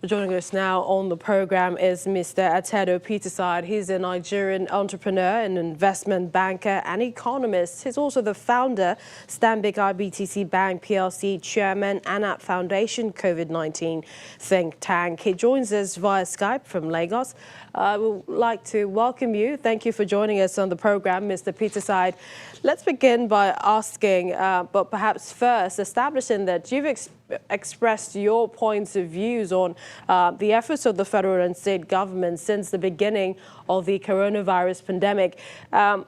Joining us now on the program is Mr. Atedo Peterside. He's a Nigerian entrepreneur, an investment banker and economist. He's also the founder, Stanbic IBTC Bank PLC chairman, and at Foundation COVID-19 think tank. He joins us via Skype from Lagos. I would like to welcome you. Thank you for joining us on the program, Mr. Peterside. Let's begin by asking, but perhaps first establishing that you've expressed your points of views on the efforts of the federal and state government since the beginning of the coronavirus pandemic.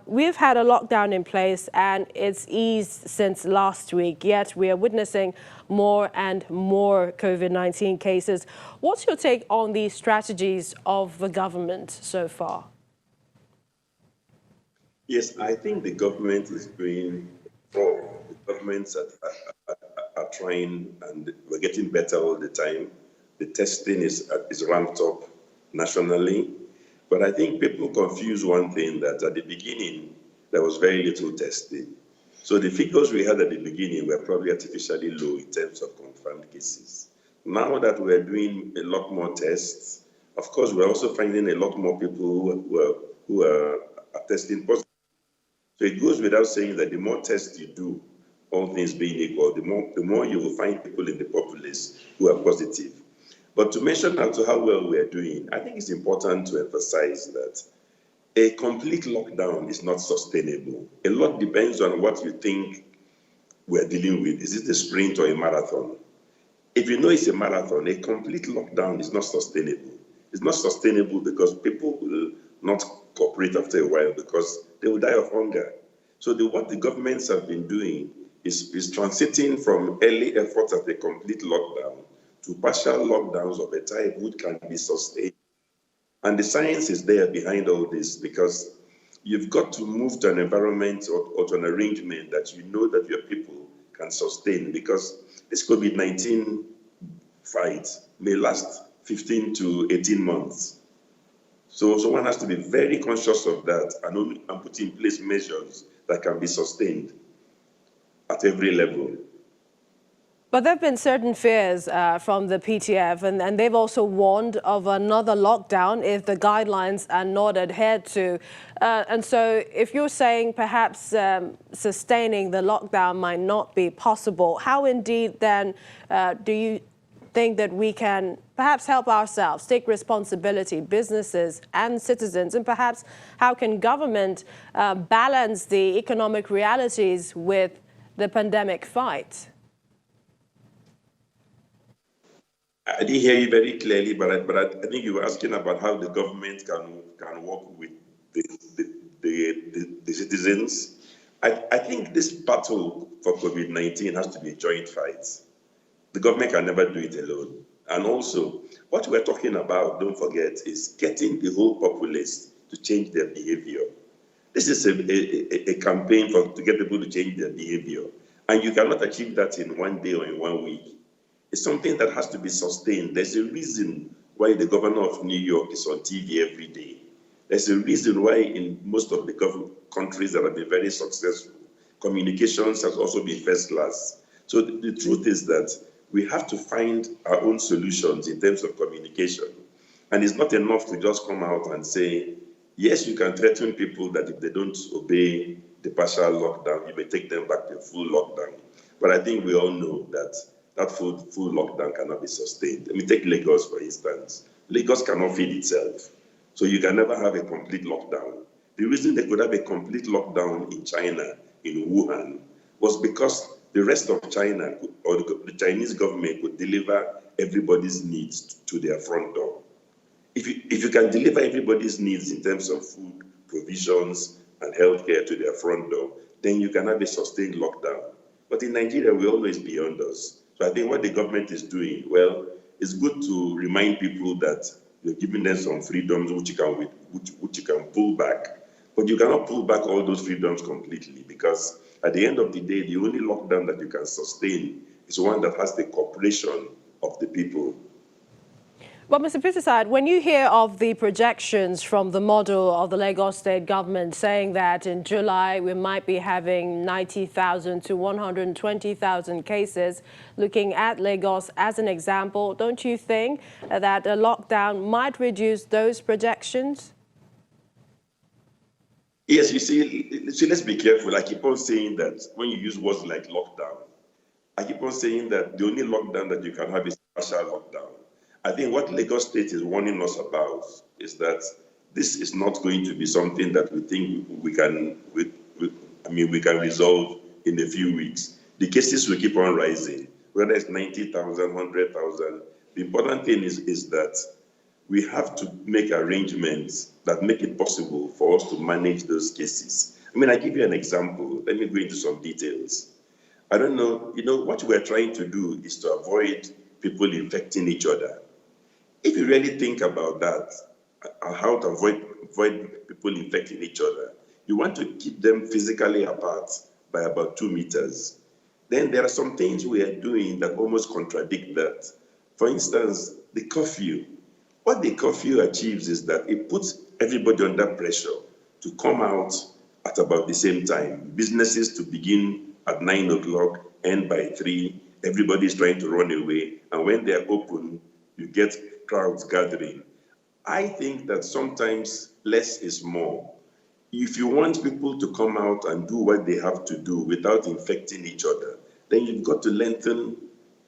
We've had a lockdown in place and it's eased since last week, yet we are witnessing more and more COVID-19 cases. What's your take on the strategies of the government so far? Yes, I think the government is doing more. The governments are trying, and we're getting better all the time. The testing is ramped up nationally. But I think people confuse one thing, that at the beginning, there was very little testing. So the figures we had at the beginning were probably artificially low in terms of confirmed cases. Now that we're doing a lot more tests, of course, we're also finding a lot more people who are testing positive. So it goes without saying that the more tests you do, all things being equal, the more you will find people in the populace who are positive. But to mention as to how well we are doing, I think it's important to emphasize that a complete lockdown is not sustainable. A lot depends on what you think we're dealing with. Is it a sprint or a marathon? If you know it's a marathon, a complete lockdown is not sustainable. It's not sustainable because people will not cooperate after a while because they will die of hunger. So what the governments have been doing is transiting from early efforts at a complete lockdown to partial lockdowns of a type which can be sustained. And the science is there behind all this, because you've got to move to an environment or to an arrangement that you know that your people can sustain, because this COVID-19 fight may last 15 to 18 months. So one has to be very conscious of that and put in place measures that can be sustained at every level. But there have been certain fears from the PTF, and they've also warned of another lockdown if the guidelines are not adhered to. And so if you're saying perhaps sustaining the lockdown might not be possible, how indeed then do you think that we can perhaps help ourselves, take responsibility, businesses and citizens, and perhaps how can government balance the economic realities with the pandemic fight? I didn't hear you very clearly, but I think you were asking about how the government can work with the citizens. I think this battle for COVID-19 has to be a joint fight. The government can never do it alone. And also, what we're talking about, don't forget, is getting the whole populace to change their behavior. This is a campaign to get people to change their behavior. And you cannot achieve that in one day or in 1 week. It's something that has to be sustained. There's a reason why the governor of New York is on TV every day. There's a reason why in most of the countries that have been very successful, communications has also been first class. So the truth is that we have to find our own solutions in terms of communication. And it's not enough to just come out and say, yes, you can threaten people that if they don't obey the partial lockdown, you may take them back to a full lockdown. But I think we all know that full lockdown cannot be sustained. Let me take Lagos, for instance. Lagos cannot feed itself. So you can never have a complete lockdown. The reason they could have a complete lockdown in China, in Wuhan, was because the rest of China, or the Chinese government, could deliver everybody's needs to their front door. If you can deliver everybody's needs in terms of food, provisions, and healthcare to their front door, then you can have a sustained lockdown. But in Nigeria, we're always beyond us. So I think what the government is doing, well, it's good to remind people that you're giving them some freedoms which you can pull back. But you cannot pull back all those freedoms completely, because at the end of the day, the only lockdown that you can sustain is one that has the cooperation of the people. Well, Mr. Peterside, when you hear of the projections from the model of the Lagos state government saying that in July we might be having 90,000 to 120,000 cases, looking at Lagos as an example, don't you think that a lockdown might reduce those projections? Yes, you see, let's be careful. I keep on saying that when you use words like lockdown, I keep on saying that the only lockdown that you can have is partial lockdown. I think what Lagos State is warning us about is that this is not going to be something that we think we can resolve in a few weeks. The cases will keep on rising, whether it's 90,000, 100,000. The important thing is that we have to make arrangements that make it possible for us to manage those cases. I give you an example. Let me go into some details. I don't know, what we're trying to do is to avoid people infecting each other. If you really think about that, how to avoid people infecting each other, you want to keep them physically apart by about 2 meters. Then there are some things we are doing that almost contradict that. For instance, the curfew. What the curfew achieves is that it puts everybody under pressure to come out at about the same time. Businesses to begin at 9 o'clock, end by 3. Everybody's trying to run away. And when they're open, you get crowds gathering. I think that sometimes less is more. If you want people to come out and do what they have to do without infecting each other, then you've got to lengthen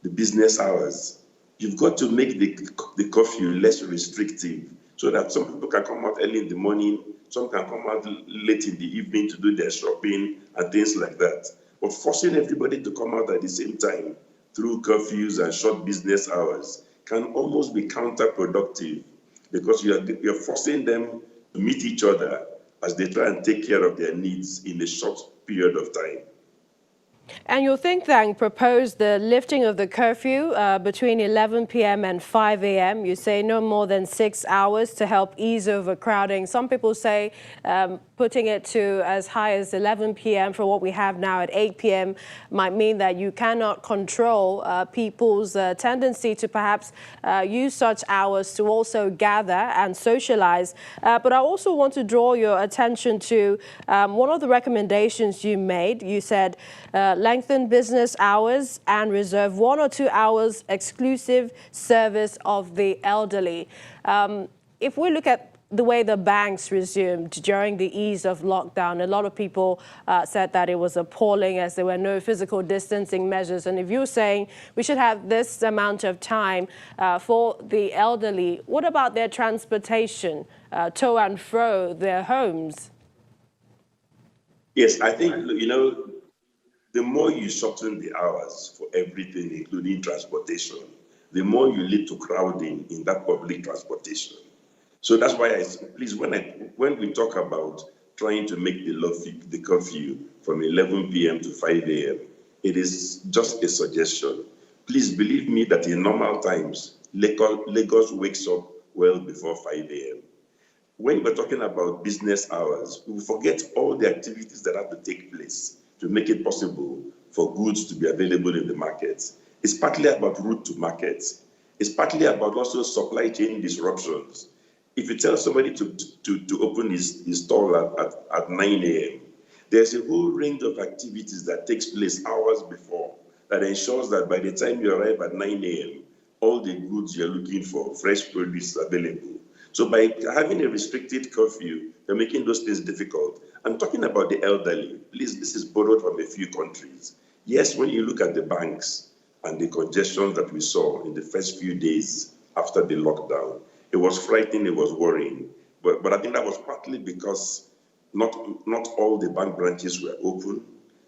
the business hours. You've got to make the curfew less restrictive so that some people can come out early in the morning, some can come out late in the evening to do their shopping and things like that. But forcing everybody to come out at the same time through curfews and short business hours can almost be counterproductive because you're forcing them to meet each other as they try and take care of their needs in a short period of time. And your think tank proposed the lifting of the curfew between 11 p.m. and 5 a.m. You say no more than 6 hours to help ease overcrowding. Some people say putting it to as high as 11 p.m. for what we have now at 8 p.m. might mean that you cannot control people's tendency to perhaps use such hours to also gather and socialize. But I also want to draw your attention to one of the recommendations you made. You said lengthen business hours and reserve 1 or 2 hours exclusive service of the elderly. If we look at the way the banks resumed during the ease of lockdown, a lot of people said that it was appalling as there were no physical distancing measures. And if you're saying we should have this amount of time for the elderly, what about their transportation, to and fro their homes? Yes, I think, the more you shorten the hours for everything, including transportation, the more you lead to crowding in that public transportation. So that's why please, when we talk about trying to make the curfew from 11 p.m. to 5 a.m., it is just a suggestion. Please believe me that in normal times, Lagos wakes up well before 5 a.m. When we're talking about business hours, we forget all the activities that have to take place to make it possible for goods to be available in the markets. It's partly about route to markets. It's partly about also supply chain disruptions. If you tell somebody to open his stall at 9 a.m., there's a whole range of activities that takes place hours before that ensures that by the time you arrive at 9 a.m., all the goods you're looking for, fresh produce, is available. So by having a restricted curfew, you're making those things difficult. I'm talking about the elderly. Please, this is borrowed from a few countries. Yes, when you look at the banks and the congestion that we saw in the first few days after the lockdown, it was frightening, it was worrying. But I think that was partly because not all the bank branches were open.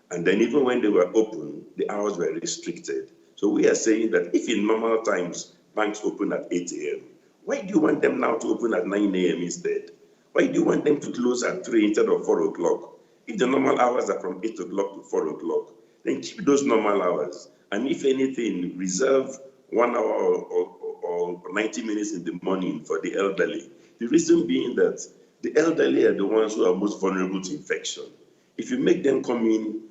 And then even when they were open, the hours were restricted. So we are saying that if in normal times, banks open at 8 a.m., why do you want them now to open at 9 a.m. instead? Why do you want them to close at 3 instead of 4 o'clock? If the normal hours are from 8 o'clock to 4 o'clock, then keep those normal hours. And if anything, reserve 1 hour or 90 minutes in the morning for the elderly. The reason being that the elderly are the ones who are most vulnerable to infection. If you make them come in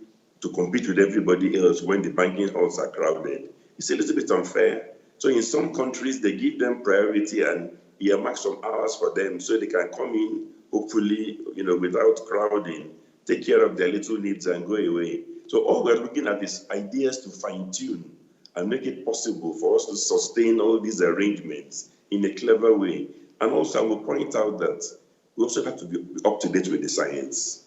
to compete with everybody else when the banking halls are crowded, it's a little bit unfair. So in some countries, they give them priority and earmark some hours for them so they can come in, hopefully, without crowding, take care of their little needs and go away. So all we're looking at is ideas to fine-tune and make it possible for us to sustain all these arrangements in a clever way. And also, I will point out that we also have to be up to date with the science.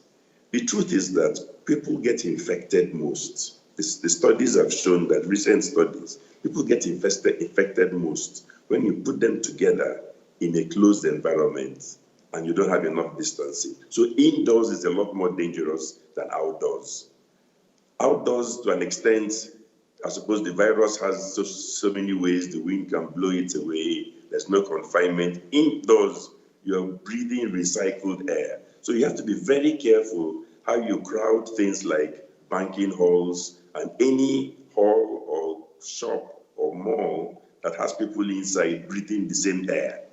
The truth is that people get infected most. The studies have shown that, recent studies, people get infected most when you put them together in a closed environment and you don't have enough distancing. So indoors is a lot more dangerous than outdoors. Outdoors, to an extent, I suppose the virus has so many ways the wind can blow it away. There's no confinement. Indoors, you're breathing recycled air. So you have to be very careful how you crowd things like banking halls and any hall or shop or mall that has people inside breathing the same air.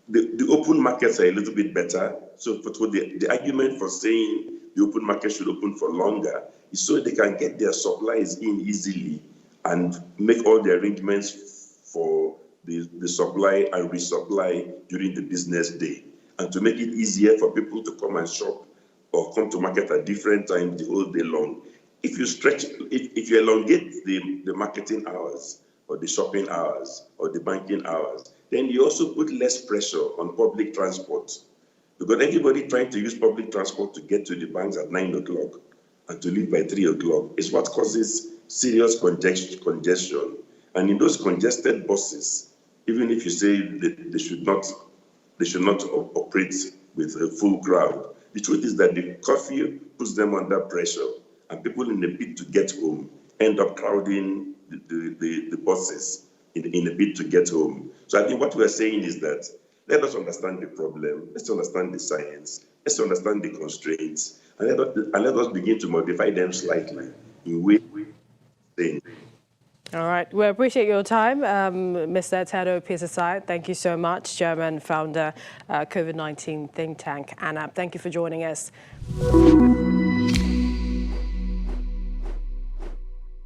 The open markets are a little bit better. So the argument for saying the open market should open for longer is so they can get their supplies in easily and make all the arrangements for the supply and resupply during the business day, and to make it easier for people to come and shop or come to market at different times the whole day long. If you elongate the marketing hours or the shopping hours or the banking hours, then you also put less pressure on public transport, because everybody trying to use public transport to get to the banks at 9 o'clock and to leave by 3 o'clock is what causes serious congestion. And in those congested buses, even if you say that they should not operate with a full crowd, the truth is that the curfew puts them under pressure, and people in the bid to get home end up crowding the buses in a bid to get home. So I think what we're saying is that let us understand the problem, let's understand the science, let's understand the constraints, and let us begin to modify them slightly in ways things. All right. We appreciate your time, Mr. Atedo Peterside. Thank you so much, Chairman, founder, COVID-19 think tank, ANAP. Thank you for joining us.